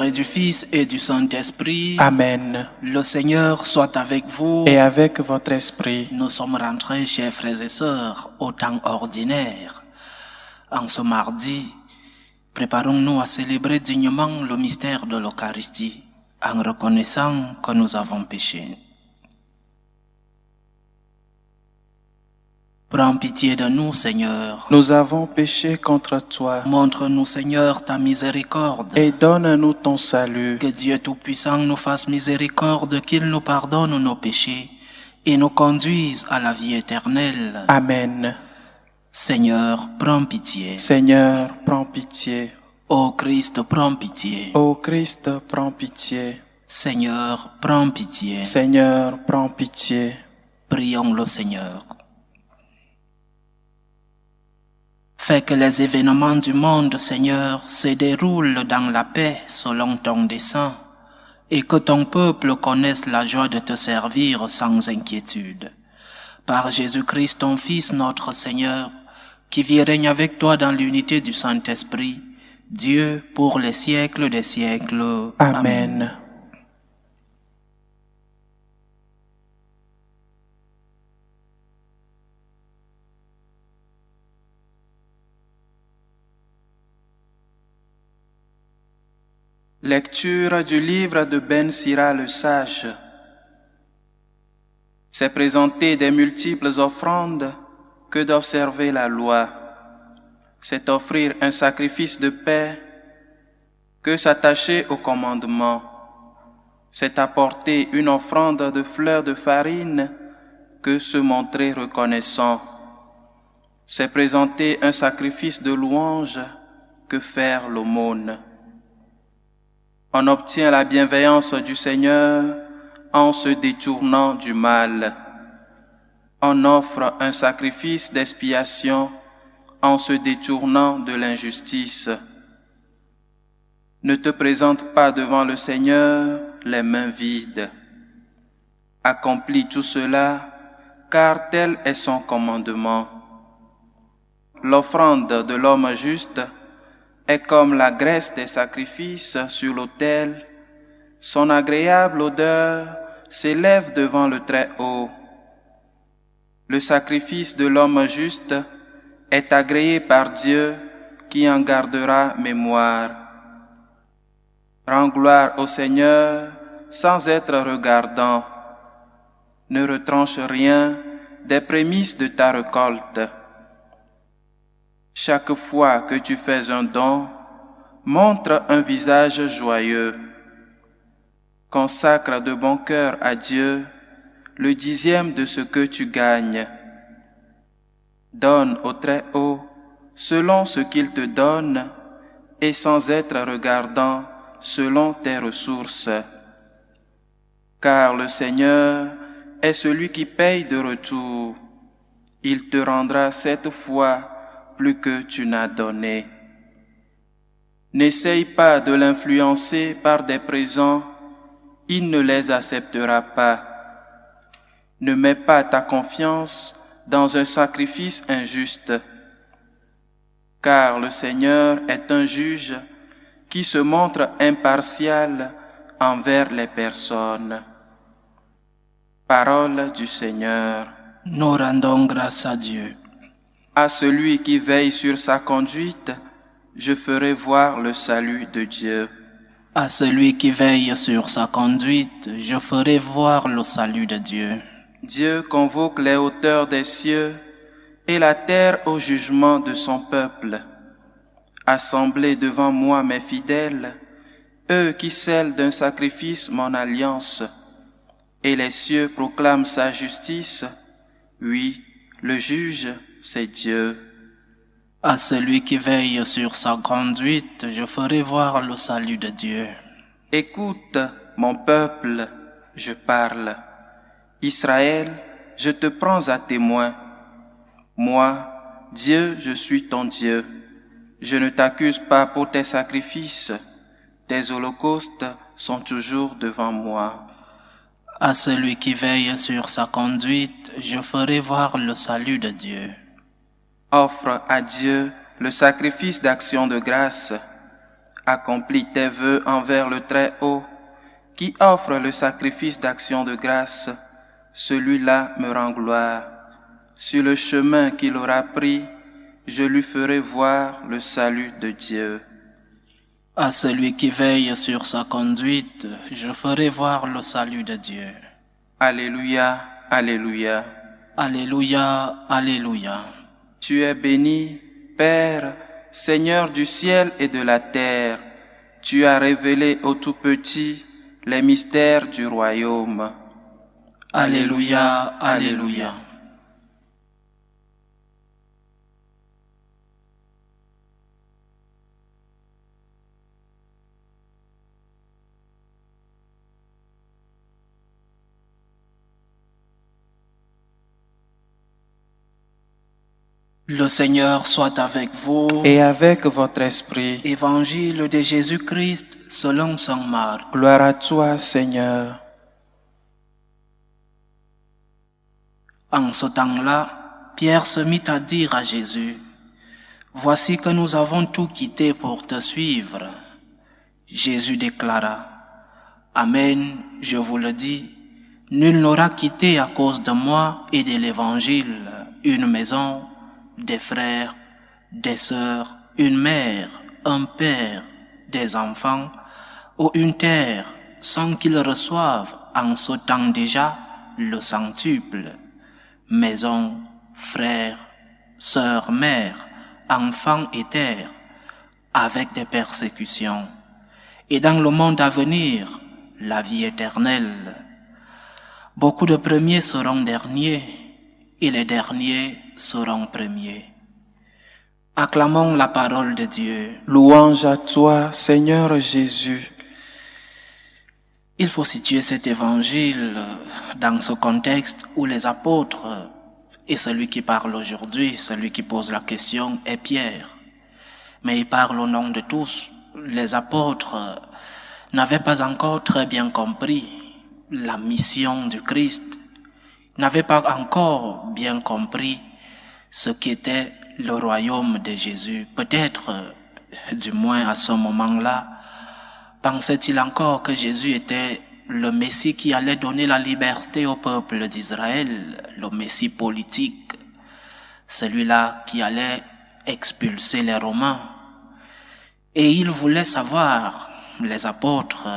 et du Fils et du Saint-Esprit. Amen. Le Seigneur soit avec vous. Et avec votre esprit. Nous sommes rentrés, chers frères et sœurs, au temps ordinaire. En ce mardi, préparons-nous à célébrer dignement le mystère de l'Eucharistie, en reconnaissant que nous avons péché. Prends pitié de nous, Seigneur. Nous avons péché contre toi. Montre-nous, Seigneur, ta miséricorde. Et donne-nous ton salut. Que Dieu Tout-Puissant nous fasse miséricorde, qu'il nous pardonne nos péchés et nous conduise à la vie éternelle. Amen. Seigneur, prends pitié. Seigneur, prends pitié. Ô Christ, prends pitié. Ô Christ, prends pitié. Seigneur, prends pitié. Seigneur, prends pitié. Prions le Seigneur. Fais que les événements du monde, Seigneur, se déroulent dans la paix selon ton dessein, et que ton peuple connaisse la joie de te servir sans inquiétude. Par Jésus-Christ, ton Fils, notre Seigneur, qui vit et règne avec toi dans l'unité du Saint-Esprit, Dieu pour les siècles des siècles. Amen. Lecture du livre de Ben Sira le Sage. C'est présenter des multiples offrandes que d'observer la loi. C'est offrir un sacrifice de paix que s'attacher au commandement. C'est apporter une offrande de fleurs de farine que se montrer reconnaissant. C'est présenter un sacrifice de louange que faire l'aumône. On obtient la bienveillance du Seigneur en se détournant du mal. On offre un sacrifice d'expiation en se détournant de l'injustice. Ne te présente pas devant le Seigneur les mains vides. Accomplis tout cela, car tel est son commandement. L'offrande de l'homme juste est comme la graisse des sacrifices sur l'autel. Son agréable odeur s'élève devant le Très-Haut. Le sacrifice de l'homme juste est agréé par Dieu qui en gardera mémoire. Rends gloire au Seigneur sans être regardant. Ne retranche rien des prémices de ta récolte. Chaque fois que tu fais un don, montre un visage joyeux. Consacre de bon cœur à Dieu le 10e de ce que tu gagnes. Donne au Très-Haut selon ce qu'il te donne et sans être regardant selon tes ressources. Car le Seigneur est celui qui paye de retour. Il te rendra 7 fois plus que tu n'as donné. N'essaye pas de l'influencer par des présents, il ne les acceptera pas. Ne mets pas ta confiance dans un sacrifice injuste, car le Seigneur est un juge qui se montre impartial envers les personnes. Parole du Seigneur. Nous rendons grâce à Dieu. À celui qui veille sur sa conduite, je ferai voir le salut de Dieu. À celui qui veille sur sa conduite, je ferai voir le salut de Dieu. Dieu convoque les hauteurs des cieux et la terre au jugement de son peuple. Assemblez devant moi mes fidèles, eux qui scellent d'un sacrifice mon alliance. Et les cieux proclament sa justice. Oui, le juge, c'est Dieu. À celui qui veille sur sa conduite, je ferai voir le salut de Dieu. Écoute, mon peuple, je parle. Israël, je te prends à témoin. Moi, Dieu, je suis ton Dieu. Je ne t'accuse pas pour tes sacrifices. Tes holocaustes sont toujours devant moi. À celui qui veille sur sa conduite, je ferai voir le salut de Dieu. Offre à Dieu le sacrifice d'action de grâce. accomplis tes vœux envers le Très-Haut, qui offre le sacrifice d'action de grâce, celui-là me rend gloire. Sur le chemin qu'il aura pris, je lui ferai voir le salut de Dieu. À celui qui veille sur sa conduite, je ferai voir le salut de Dieu. Alléluia, Alléluia. Alléluia, Alléluia. Tu es béni, Père, Seigneur du ciel et de la terre. Tu as révélé aux tout-petits les mystères du royaume. Alléluia, Alléluia. Le Seigneur soit avec vous. Et avec votre esprit. Évangile de Jésus-Christ selon saint Marc. Gloire à toi, Seigneur. En ce temps-là, Pierre se mit à dire à Jésus, « Voici que nous avons tout quitté pour te suivre. » Jésus déclara, « Amen, je vous le dis, nul n'aura quitté à cause de moi et de l'Évangile une maison, des frères, des sœurs, une mère, un père, des enfants, ou une terre, sans qu'ils reçoivent en ce temps déjà le centuple. Maison, frères, sœurs, mères, enfants et terre, avec des persécutions. Et dans le monde à venir, la vie éternelle. Beaucoup de premiers seront derniers, et les derniers seront premiers. Acclamons la parole de Dieu. Louange à toi, Seigneur Jésus. Il faut situer cet évangile dans ce contexte où les apôtres, et celui qui parle aujourd'hui, celui qui pose la question, est Pierre. Mais il parle au nom de tous. Les apôtres n'avaient pas encore très bien compris la mission du Christ, n'avaient pas encore bien compris ce qu'était le royaume de Jésus. Peut-être, du moins à ce moment-là, pensait-il encore que Jésus était le Messie qui allait donner la liberté au peuple d'Israël, le Messie politique, celui-là qui allait expulser les Romains. Et ils voulaient savoir, les apôtres,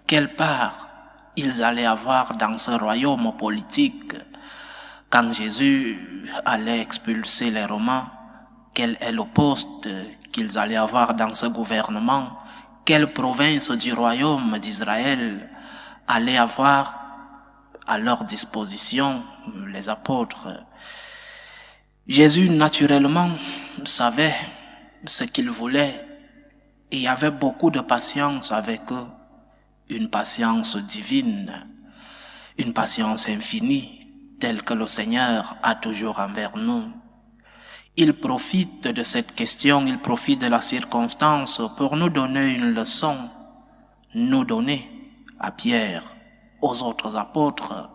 quelle part ils allaient avoir dans ce royaume politique. Quand Jésus allait expulser les Romains, quel est le poste qu'ils allaient avoir dans ce gouvernement? Quelle province du royaume d'Israël allait avoir à leur disposition les apôtres? Jésus, naturellement, savait ce qu'il voulait et avait beaucoup de patience avec eux, une patience divine, une patience infinie, telle que le Seigneur a toujours envers nous. Il profite de cette question, il profite de la circonstance pour nous donner une leçon, nous donner à Pierre, aux autres apôtres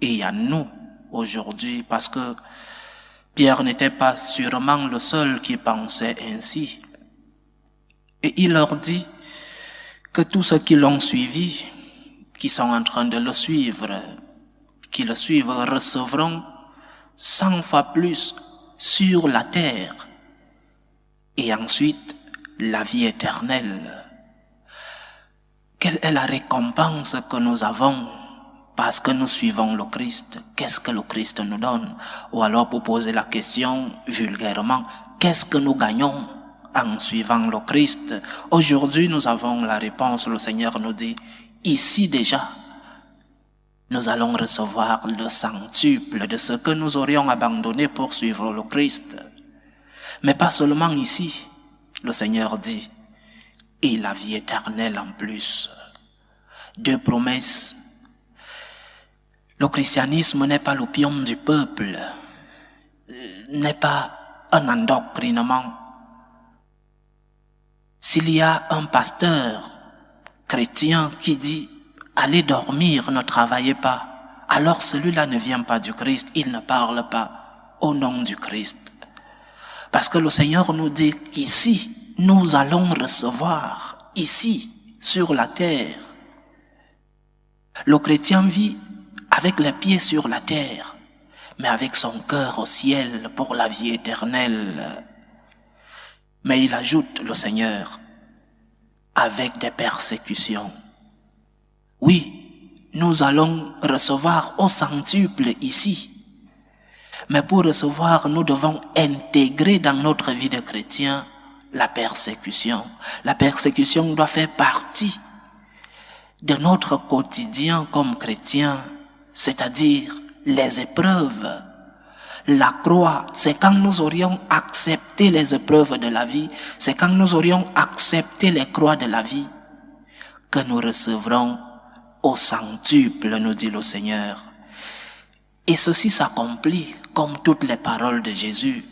et à nous aujourd'hui, parce que Pierre n'était pas sûrement le seul qui pensait ainsi. Et il leur dit que tous ceux qui l'ont suivi, qui sont en train de le suivre, qui le suivent, recevront 100 fois plus sur la terre et ensuite la vie éternelle. Quelle est la récompense que nous avons parce que nous suivons le Christ? Qu'est-ce que le Christ nous donne? Ou alors, pour poser la question vulgairement, qu'est-ce que nous gagnons en suivant le Christ? Aujourd'hui, nous avons la réponse. Le Seigneur nous dit, ici déjà, nous allons recevoir le centuple de ce que nous aurions abandonné pour suivre le Christ. Mais pas seulement ici, le Seigneur dit, et la vie éternelle en plus. Deux promesses. Le christianisme n'est pas l'opium du peuple, n'est pas un endoctrinement. S'il y a un pasteur chrétien qui dit « Allez dormir, ne travaillez pas », alors celui-là ne vient pas du Christ, il ne parle pas au nom du Christ. Parce que le Seigneur nous dit qu'ici, nous allons recevoir ici, sur la terre. Le chrétien vit avec les pieds sur la terre, mais avec son cœur au ciel pour la vie éternelle. Mais il ajoute, le Seigneur, avec des persécutions. Oui, nous allons recevoir au centuple ici. Mais pour recevoir, nous devons intégrer dans notre vie de chrétien la persécution. La persécution doit faire partie de notre quotidien comme chrétien, c'est-à-dire les épreuves. La croix, c'est quand nous aurions accepté les épreuves de la vie, c'est quand nous aurions accepté les croix de la vie, que nous recevrons au centuple, nous dit le Seigneur. Et ceci s'accomplit comme toutes les paroles de Jésus.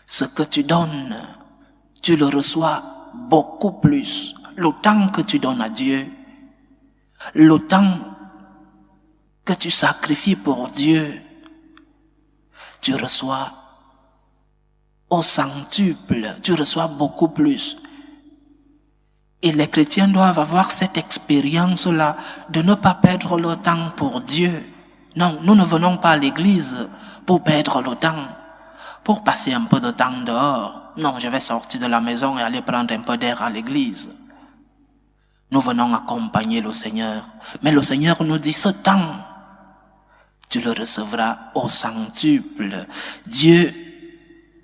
Ce que tu donnes, tu le reçois beaucoup plus. Le temps que tu donnes à Dieu, le temps que tu sacrifies pour Dieu, tu reçois au centuple, tu reçois beaucoup plus. Et les chrétiens doivent avoir cette expérience-là de ne pas perdre le temps pour Dieu. Non, nous ne venons pas à l'église pour perdre le temps, pour passer un peu de temps dehors. Non, je vais sortir de la maison et aller prendre un peu d'air à l'église. Nous venons accompagner le Seigneur. Mais le Seigneur nous dit, ce temps, tu le recevras au centuple. Dieu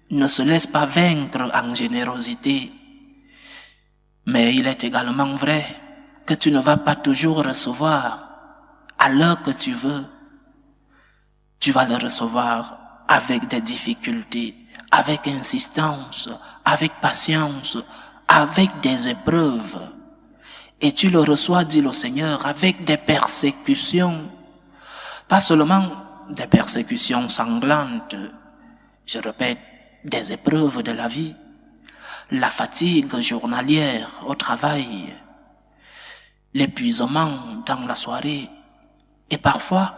ne se laisse pas vaincre en générosité. Mais il est également vrai que tu ne vas pas toujours recevoir à l'heure que tu veux. Tu vas le recevoir avec des difficultés, avec insistance, avec patience, avec des épreuves. Et tu le reçois, dit le Seigneur, avec des persécutions. Pas seulement des persécutions sanglantes, je répète, des épreuves de la vie, la fatigue journalière au travail, l'épuisement dans la soirée, et parfois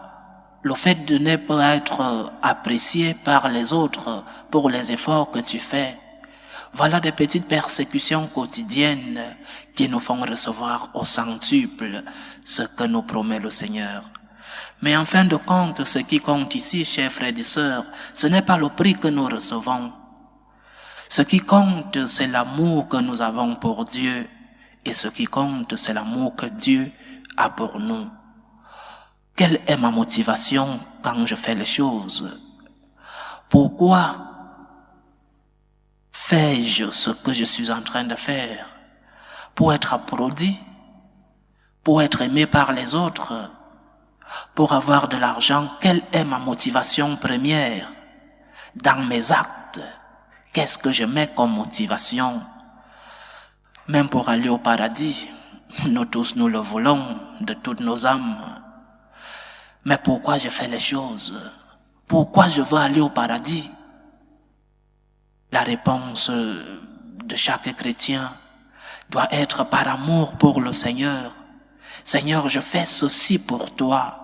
le fait de ne pas être apprécié par les autres pour les efforts que tu fais. Voilà des petites persécutions quotidiennes qui nous font recevoir au centuple ce que nous promet le Seigneur. Mais en fin de compte, ce qui compte ici, chers frères et sœurs, ce n'est pas le prix que nous recevons. Ce qui compte, c'est l'amour que nous avons pour Dieu. Et ce qui compte, c'est l'amour que Dieu a pour nous. Quelle est ma motivation quand je fais les choses? Pourquoi fais-je ce que je suis en train de faire? Pour être applaudi? Pour être aimé par les autres? Pour avoir de l'argent? Quelle est ma motivation première? Dans mes actes, qu'est-ce que je mets comme motivation? Même pour aller au paradis, nous tous nous le voulons de toutes nos âmes. Mais pourquoi je fais les choses? Pourquoi je veux aller au paradis? La réponse de chaque chrétien doit être par amour pour le Seigneur. Seigneur, je fais ceci pour toi.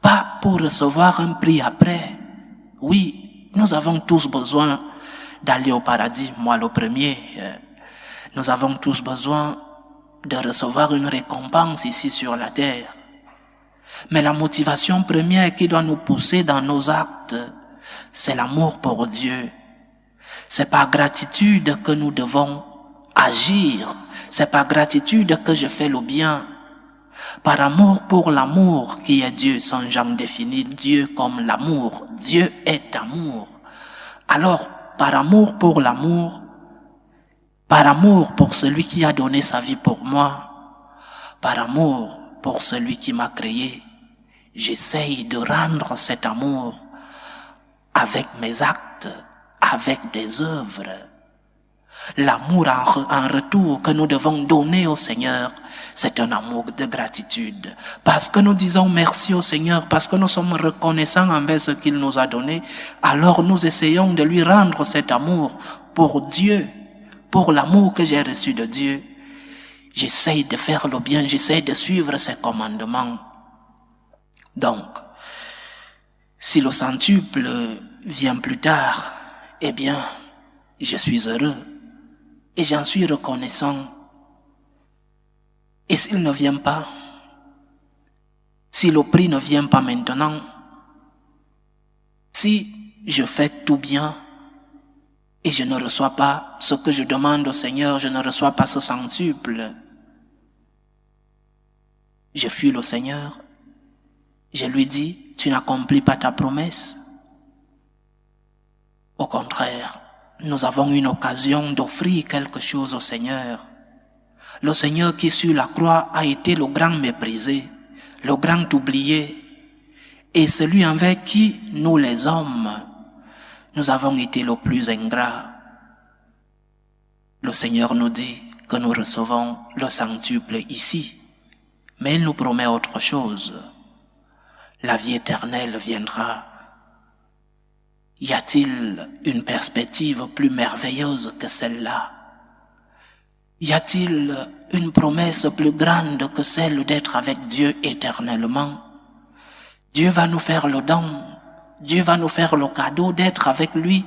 Pas pour recevoir un prix après. Oui, nous avons tous besoin d'aller au paradis, moi le premier. Nous avons tous besoin de recevoir une récompense ici sur la terre. Mais la motivation première qui doit nous pousser dans nos actes, c'est l'amour pour Dieu. C'est par gratitude que nous devons agir. C'est par gratitude que je fais le bien. Par amour pour l'amour qui est Dieu. Saint Jean définit Dieu comme l'amour. Dieu est amour. Alors, par amour pour l'amour, par amour pour celui qui a donné sa vie pour moi, par amour pour celui qui m'a créé, j'essaye de rendre cet amour avec mes actes, avec des œuvres. L'amour en retour que nous devons donner au Seigneur, c'est un amour de gratitude. Parce que nous disons merci au Seigneur, parce que nous sommes reconnaissants envers ce qu'il nous a donné, alors nous essayons de lui rendre cet amour pour Dieu, pour l'amour que j'ai reçu de Dieu. J'essaye de faire le bien, j'essaye de suivre ses commandements. Donc, si le centuple vient plus tard, eh bien, je suis heureux et j'en suis reconnaissant Et s'il ne vient pas, si le prix ne vient pas maintenant, si je fais tout bien et je ne reçois pas ce que je demande au Seigneur, je ne reçois pas ce centuple, je fuis le Seigneur, je lui dis, tu n'accomplis pas ta promesse. Au contraire, nous avons une occasion d'offrir quelque chose au Seigneur. Le Seigneur qui sur la croix a été le grand méprisé, le grand oublié, et celui envers qui, nous les hommes, nous avons été le plus ingrats. Le Seigneur nous dit que nous recevons le centuple ici, mais il nous promet autre chose. La vie éternelle viendra. Y a-t-il une perspective plus merveilleuse que celle-là? Y a-t-il une promesse plus grande que celle d'être avec Dieu éternellement? Dieu va nous faire le don, Dieu va nous faire le cadeau d'être avec lui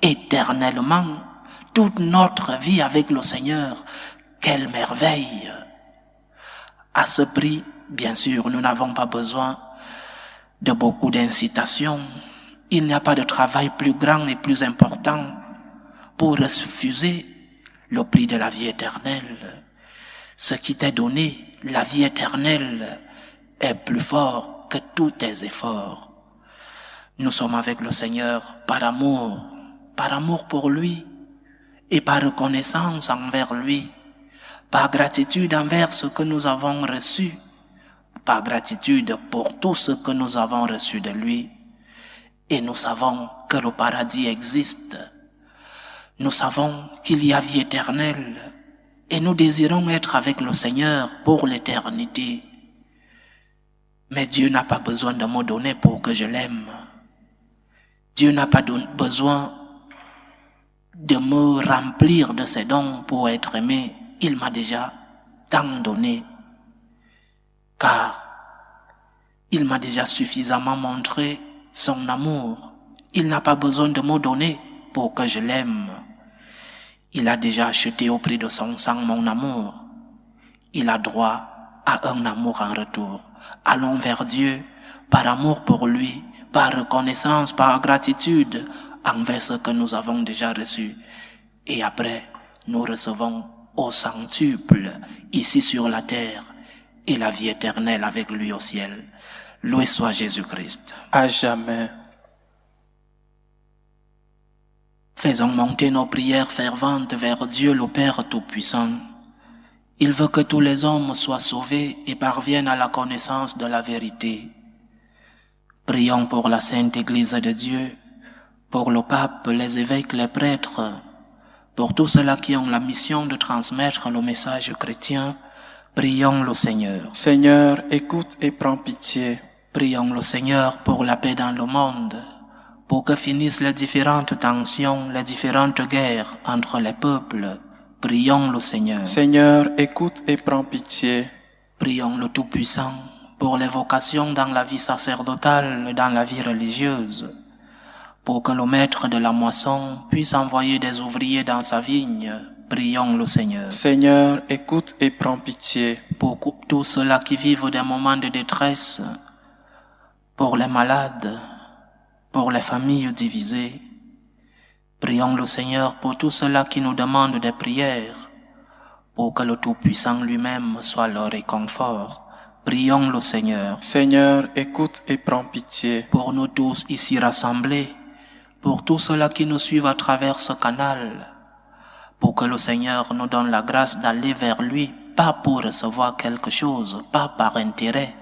éternellement, toute notre vie avec le Seigneur. Quelle merveille! À ce prix, bien sûr, nous n'avons pas besoin de beaucoup d'incitation. Il n'y a pas de travail plus grand et plus important pour refuser le prix de la vie éternelle. Ce qui t'est donné, la vie éternelle, est plus fort que tous tes efforts. Nous sommes avec le Seigneur par amour pour lui et par reconnaissance envers lui, par gratitude envers ce que nous avons reçu, par gratitude pour tout ce que nous avons reçu de lui. Et nous savons que le paradis existe. Nous savons qu'il y a vie éternelle et nous désirons être avec le Seigneur pour l'éternité. Mais Dieu n'a pas besoin de me donner pour que je l'aime. Dieu n'a pas besoin de me remplir de ses dons pour être aimé. Il m'a déjà tant donné, car il m'a déjà suffisamment montré son amour. Il n'a pas besoin de me donner pour que je l'aime. Il a déjà acheté au prix de son sang mon amour. Il a droit à un amour en retour. Allons vers Dieu par amour pour lui, par reconnaissance, par gratitude envers ce que nous avons déjà reçu. Et après, nous recevons au centuple ici sur la terre et la vie éternelle avec lui au ciel. Loué soit Jésus-Christ. À jamais. Faisons monter nos prières ferventes vers Dieu le Père Tout-Puissant. Il veut que tous les hommes soient sauvés et parviennent à la connaissance de la vérité. Prions pour la Sainte Église de Dieu, pour le pape, les évêques, les prêtres, pour tous ceux-là qui ont la mission de transmettre le message chrétien. Prions le Seigneur. Seigneur, écoute et prends pitié. Prions le Seigneur pour la paix dans le monde, pour que finissent les différentes tensions, les différentes guerres entre les peuples. Prions le Seigneur. Seigneur, écoute et prends pitié. Prions le Tout-Puissant pour les vocations dans la vie sacerdotale et dans la vie religieuse, pour que le maître de la moisson puisse envoyer des ouvriers dans sa vigne. Prions le Seigneur. Seigneur, écoute et prends pitié. Pour tous ceux-là qui vivent des moments de détresse, pour les malades, pour les familles divisées. Prions le Seigneur pour tous ceux-là qui nous demandent des prières, pour que le Tout-Puissant lui-même soit leur réconfort. Prions le Seigneur. Seigneur, écoute et prends pitié. Pour nous tous ici rassemblés, pour tous ceux-là qui nous suivent à travers ce canal, pour que le Seigneur nous donne la grâce d'aller vers lui, pas pour recevoir quelque chose, pas par intérêt,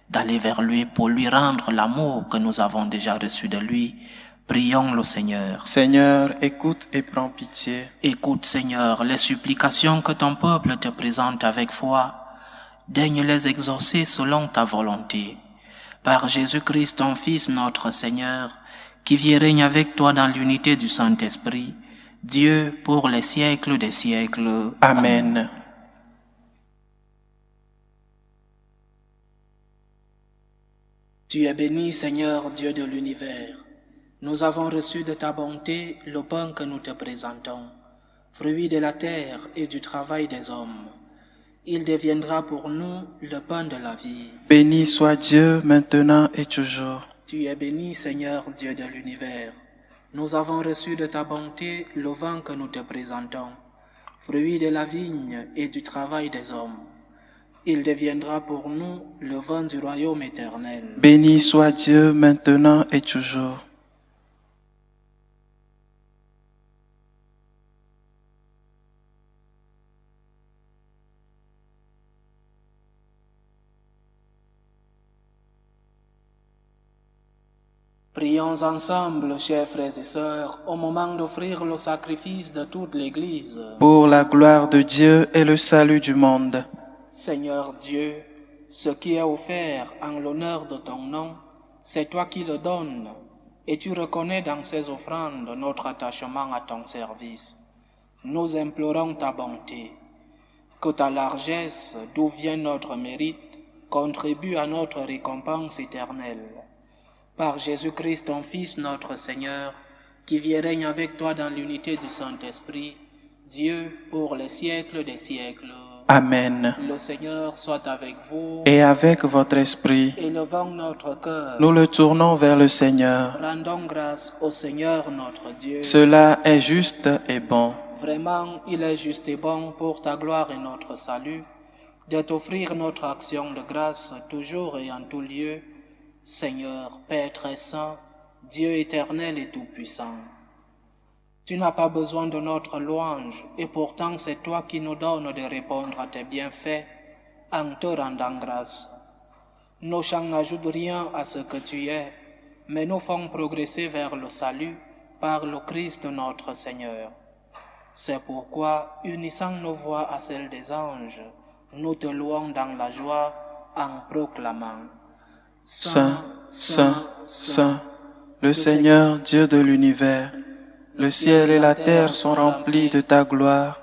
d'aller vers lui pour lui rendre l'amour que nous avons déjà reçu de lui. Prions le Seigneur. Seigneur, écoute et prends pitié. Écoute, Seigneur, les supplications que ton peuple te présente avec foi. Daigne les exaucer selon ta volonté. Par Jésus-Christ, ton Fils, notre Seigneur, qui vit et règne avec toi dans l'unité du Saint-Esprit, Dieu pour les siècles des siècles. Amen. Tu es béni, Seigneur, Dieu de l'univers. Nous avons reçu de ta bonté le pain que nous te présentons, fruit de la terre et du travail des hommes. Il deviendra pour nous le pain de la vie. Béni soit Dieu maintenant et toujours. Tu es béni, Seigneur Dieu de l'univers. Nous avons reçu de ta bonté le vin que nous te présentons, fruit de la vigne et du travail des hommes. Il deviendra pour nous le vin du royaume éternel. Béni soit Dieu maintenant et toujours. Prions ensemble, chers frères et sœurs, au moment d'offrir le sacrifice de toute l'Église. Pour la gloire de Dieu et le salut du monde. Seigneur Dieu, ce qui est offert en l'honneur de ton nom, c'est toi qui le donnes, et tu reconnais dans ces offrandes notre attachement à ton service. Nous implorons ta bonté, que ta largesse, d'où vient notre mérite, contribue à notre récompense éternelle. Par Jésus-Christ, ton Fils, notre Seigneur, qui vit et règne avec toi dans l'unité du Saint-Esprit, Dieu pour les siècles des siècles. Amen. Le Seigneur soit avec vous. Et avec votre esprit, Élevons notre cœur. nous le tournons vers le Seigneur. Rendons grâce au Seigneur notre Dieu. Cela est juste et bon. Vraiment, il est juste et bon pour ta gloire et notre salut, de t'offrir notre action de grâce toujours et en tout lieu, Seigneur, Père très saint, Dieu éternel et tout-puissant. Tu n'as pas besoin de notre louange, et pourtant c'est toi qui nous donnes de répondre à tes bienfaits en te rendant grâce. Nos chants n'ajoutent rien à ce que tu es, mais nous font progresser vers le salut par le Christ notre Seigneur. C'est pourquoi, unissant nos voix à celles des anges, nous te louons dans la joie en proclamant: Saint, Saint, Saint, le Seigneur Dieu de l'univers, le ciel et la terre sont remplis de ta gloire.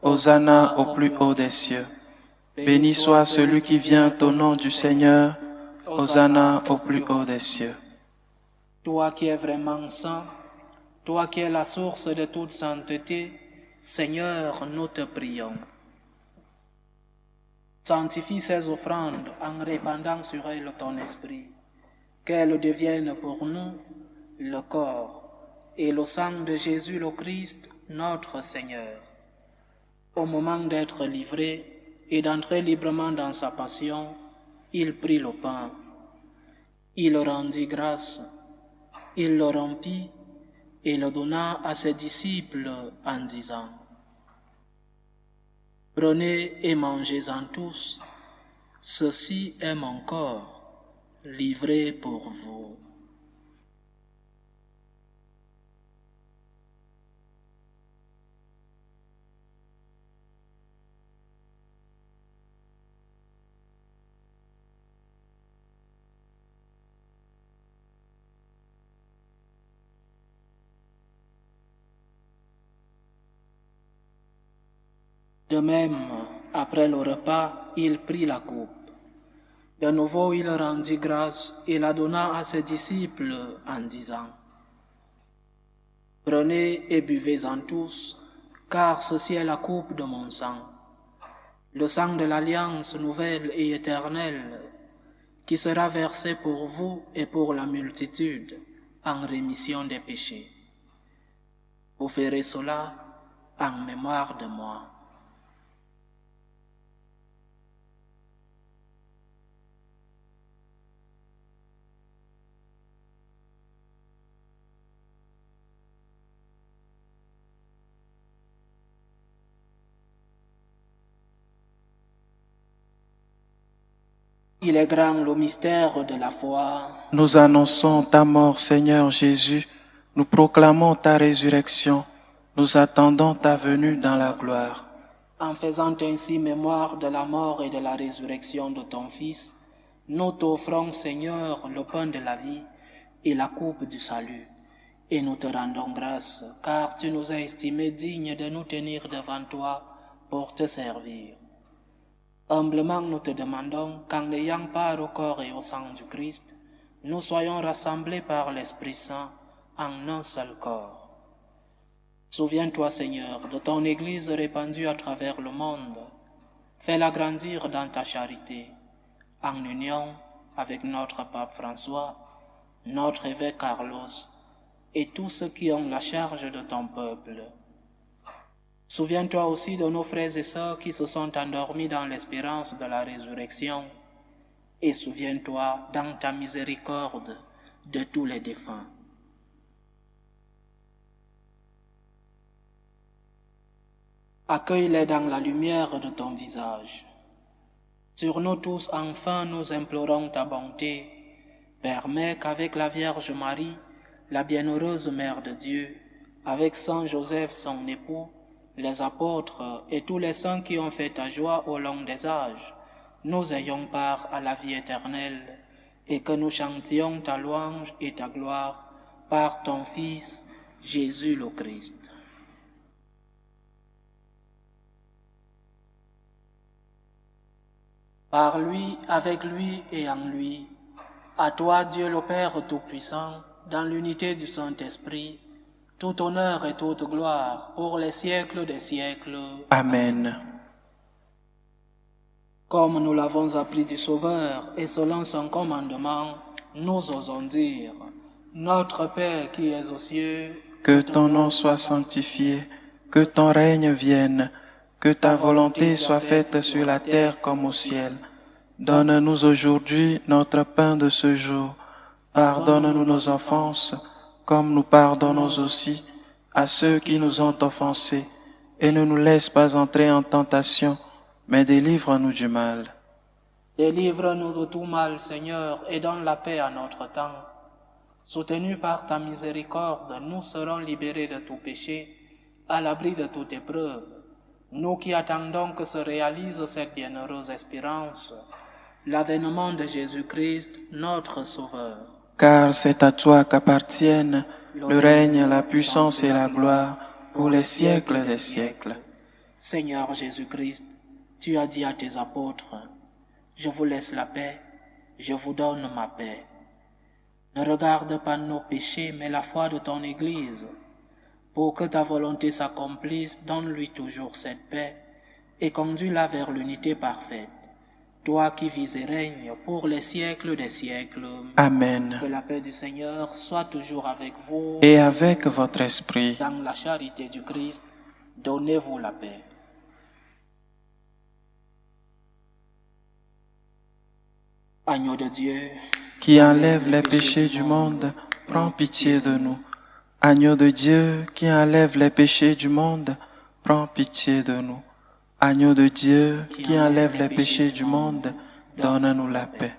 Hosanna au plus haut des cieux. Béni soit celui qui vient au nom du Seigneur. Hosanna au plus haut des cieux. Toi qui es vraiment saint, toi qui es la source de toute sainteté, Seigneur, nous te prions. Sanctifie ces offrandes en répandant sur elles ton esprit, qu'elles deviennent pour nous le corps et le sang de Jésus le Christ, notre Seigneur. Au moment d'être livré et d'entrer librement dans sa passion, il prit le pain. Il rendit grâce, il le rompit et le donna à ses disciples en disant: Prenez et mangez-en tous, ceci est mon corps, livré pour vous. De même, après le repas, il prit la coupe. De nouveau, il rendit grâce et la donna à ses disciples en disant: Prenez et buvez-en tous, car ceci est la coupe de mon sang, le sang de l'alliance nouvelle et éternelle, qui sera versé pour vous et pour la multitude en rémission des péchés. Vous ferez cela en mémoire de moi. Il est grand le mystère de la foi. Nous annonçons ta mort, Seigneur Jésus. Nous proclamons ta résurrection. Nous attendons ta venue dans la gloire. En faisant ainsi mémoire de la mort et de la résurrection de ton Fils, nous t'offrons, Seigneur, le pain de la vie et la coupe du salut. Et nous te rendons grâce, car tu nous as estimés dignes de nous tenir devant toi pour te servir. Humblement nous te demandons qu'en ayant part au corps et au sang du Christ, nous soyons rassemblés par l'Esprit Saint en un seul corps. Souviens-toi, Seigneur, de ton Église répandue à travers le monde, Fais-la grandir dans ta charité, en union avec notre pape François, notre évêque Carlos et tous ceux qui ont la charge de ton peuple. Souviens-toi aussi de nos frères et sœurs qui se sont endormis dans l'espérance de la résurrection, et souviens-toi dans ta miséricorde de tous les défunts. Accueille-les dans la lumière de ton visage. Sur nous tous, enfin, nous implorons ta bonté. Permets qu'avec la Vierge Marie, la bienheureuse Mère de Dieu, avec Saint Joseph, son époux, les apôtres et tous les saints qui ont fait ta joie au long des âges, nous ayons part à la vie éternelle et que nous chantions ta louange et ta gloire par ton Fils, Jésus le Christ. Par lui, avec lui et en lui, à toi Dieu le Père Tout-Puissant, dans l'unité du Saint-Esprit, tout honneur et toute gloire pour les siècles des siècles. Amen. Comme nous l'avons appris du Sauveur et selon son commandement, nous osons dire, Notre Père qui es aux cieux, que ton nom soit sanctifié, que ton règne vienne, que ta volonté soit faite sur la terre comme au ciel. Donne-nous aujourd'hui notre pain de ce jour. Pardonne-nous nos offenses, comme nous pardonnons aussi à ceux qui nous ont offensés. Et ne nous laisse pas entrer en tentation, mais délivre-nous du mal. Délivre-nous de tout mal, Seigneur, et donne la paix à notre temps. Soutenus par ta miséricorde, nous serons libérés de tout péché, à l'abri de toute épreuve. Nous qui attendons que se réalise cette bienheureuse espérance, l'avènement de Jésus-Christ, notre Sauveur. Car c'est à toi qu'appartiennent le règne, la puissance et la gloire pour les siècles des siècles. Seigneur Jésus-Christ, tu as dit à tes apôtres, « Je vous laisse la paix, je vous donne ma paix. » Ne regarde pas nos péchés, mais la foi de ton Église. Pour que ta volonté s'accomplisse, donne-lui toujours cette paix et conduis-la vers l'unité parfaite. Toi qui vis et règnes pour les siècles des siècles. Amen. Que la paix du Seigneur soit toujours avec vous. Et avec votre esprit. Dans la charité du Christ, donnez-vous la paix. Agneau de Dieu, qui enlève les péchés du monde, prends pitié de nous. Agneau de Dieu, qui enlève les péchés du monde, prends pitié de nous. Agneau de Dieu, qui enlève les péchés du monde, donne-nous la paix.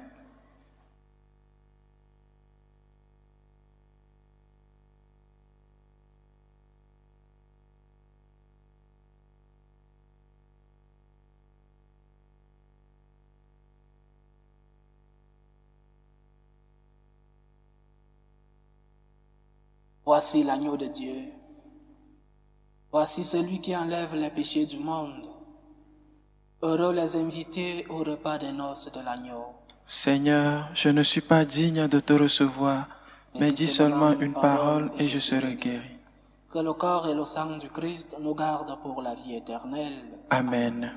Voici l'agneau de Dieu. Voici celui qui enlève les péchés du monde. Heureux les invités au repas des noces de l'agneau. Seigneur, je ne suis pas digne de te recevoir, mais dis seulement une parole et je serai guéri. Que le corps et le sang du Christ nous gardent pour la vie éternelle. Amen.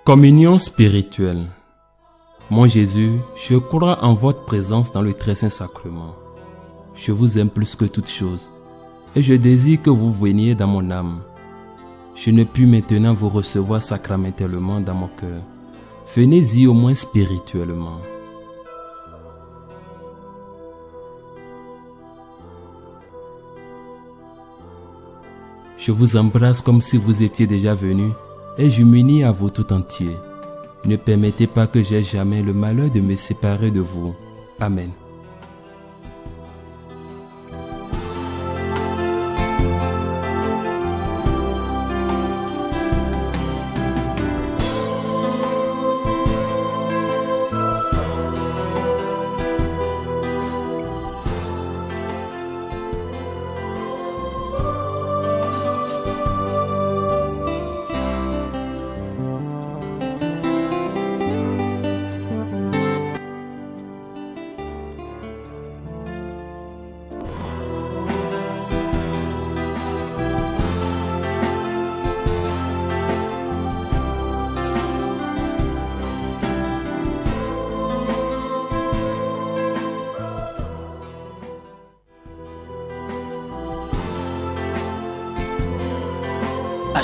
Communion spirituelle. Mon Jésus, je crois en votre présence dans le très saint sacrement. Je vous aime plus que toute chose, et je désire que vous veniez dans mon âme. Je ne puis maintenant vous recevoir sacramentellement dans mon cœur. Venez-y au moins spirituellement. Je vous embrasse comme si vous étiez déjà venu, et je m'unis à vous tout entier. Ne permettez pas que j'aie jamais le malheur de me séparer de vous. Amen.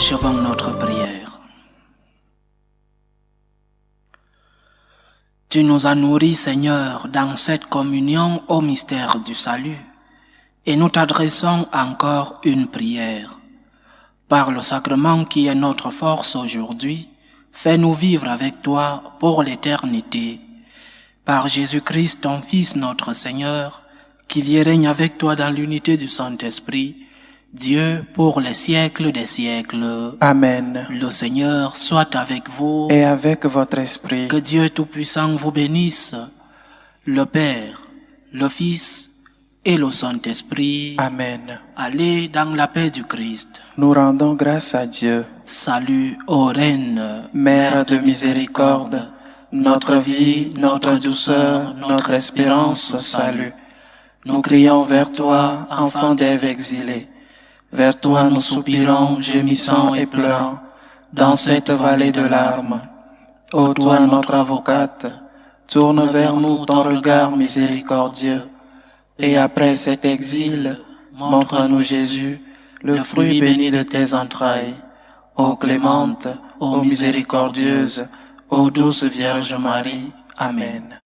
Achevons notre prière. Tu nous as nourris, Seigneur, dans cette communion au mystère du salut, et nous t'adressons encore une prière. Par le sacrement qui est notre force aujourd'hui, fais-nous vivre avec toi pour l'éternité. Par Jésus-Christ, ton Fils, notre Seigneur, qui vit et règne avec toi dans l'unité du Saint-Esprit, Dieu pour les siècles des siècles. Amen. Le Seigneur soit avec vous. Et avec votre esprit. Que Dieu Tout-Puissant vous bénisse, le Père, le Fils et le Saint-Esprit. Amen. Allez dans la paix du Christ. Nous rendons grâce à Dieu. Salut, ô Reine, Mère de miséricorde, notre vie, notre douceur, notre espérance, salut. Nous crions vers toi, enfant d'Ève exilée. Vers toi nous soupirons, gémissant et pleurant, dans cette vallée de larmes. Ô toi notre avocate, tourne vers nous ton regard miséricordieux, et après cet exil, montre-nous Jésus, le fruit béni de tes entrailles. Ô clémente, ô miséricordieuse, ô douce Vierge Marie. Amen.